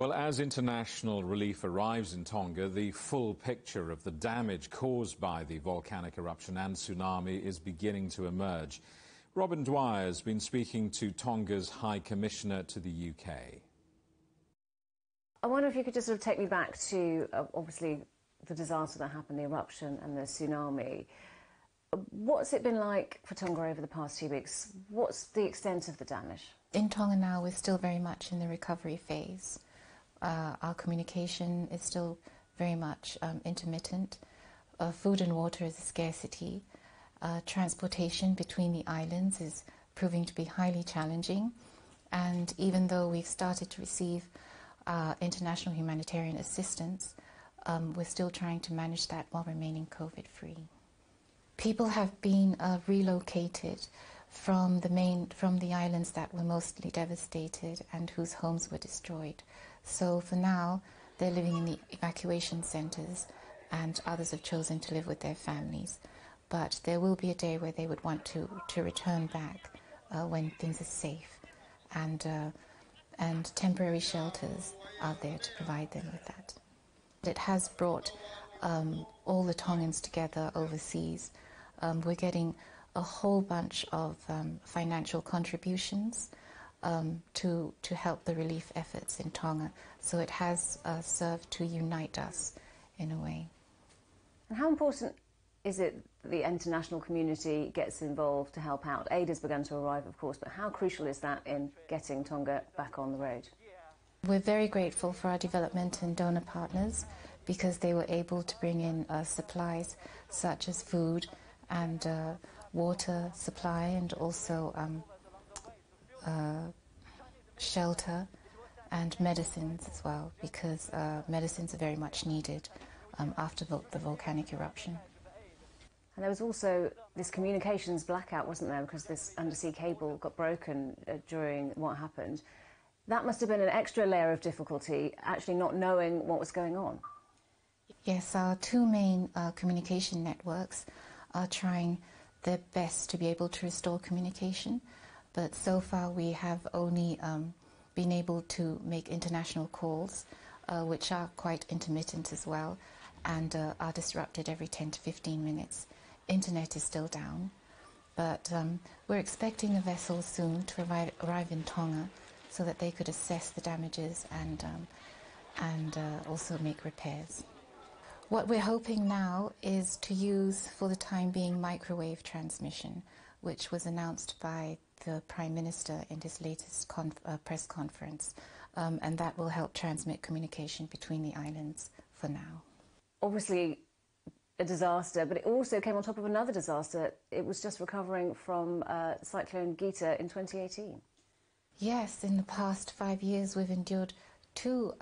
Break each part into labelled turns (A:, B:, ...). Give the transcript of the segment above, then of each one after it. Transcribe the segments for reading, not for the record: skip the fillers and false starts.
A: Well, as international relief arrives in Tonga, the full picture of the damage caused by the volcanic eruption and tsunami is beginning to emerge. Robin Dwyer has been speaking to Tonga's High Commissioner to the UK.
B: I wonder if you could just sort of take me back to, obviously, the disaster that happened, the eruption and the tsunami. What's it been like for Tonga over the past 2 weeks? What's the extent of the damage?
C: In Tonga now, we're still very much in the recovery phase. Our communication is still very much intermittent. Food and water is a scarcity. Transportation between the islands is proving to be highly challenging. And even though we've started to receive international humanitarian assistance, we're still trying to manage that while remaining COVID-free. People have been relocated from the islands that were mostly devastated and whose homes were destroyed. So for now, they're living in the evacuation centres, and others have chosen to live with their families. But there will be a day where they would want to return back when things are safe, and temporary shelters are there to provide them with that. It has brought all the Tongans together overseas. We're getting a whole bunch of financial contributions to help the relief efforts in Tonga. So it has served to unite us in a way.
B: And how important is it that the international community gets involved to help out? Aid has begun to arrive, of course, but how crucial is that in getting Tonga back on the road?
C: We're very grateful for our development and donor partners because they were able to bring in supplies such as food and water supply, and also shelter and medicines as well, because medicines are very much needed after the volcanic eruption.
B: And there was also this communications blackout, wasn't there, because this undersea cable got broken during what happened. That must have been an extra layer of difficulty, actually not knowing what was going on.
C: Yes, our two main communication networks are trying their best to be able to restore communication, but so far we have only been able to make international calls, which are quite intermittent as well, and are disrupted every 10 to 15 minutes. Internet is still down, but we're expecting a vessel soon to arrive in Tonga so that they could assess the damages and also make repairs. What we're hoping now is to use, for the time being, microwave transmission, which was announced by the Prime Minister in his latest press conference, and that will help transmit communication between the islands for now.
B: Obviously a disaster, but it also came on top of another disaster. It was just recovering from Cyclone Gita in 2018.
C: Yes, in the past 5 years we've endured two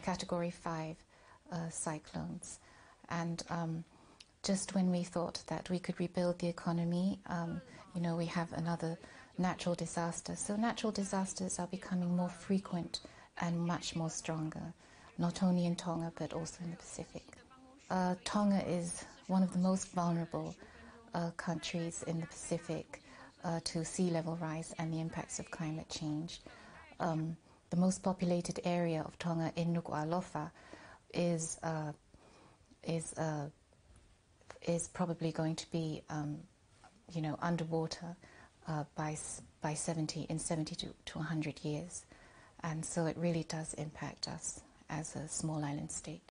C: Category 5 cyclones, and just when we thought that we could rebuild the economy, we have another natural disaster. So natural disasters are becoming more frequent and much more stronger, not only in Tonga but also in the Pacific. Tonga is one of the most vulnerable countries in the Pacific to sea level rise and the impacts of climate change. The most populated area of Tonga, in Nuku'alofa, is probably going to be, underwater by 70 to 100 years, and so it really does impact us as a small island state.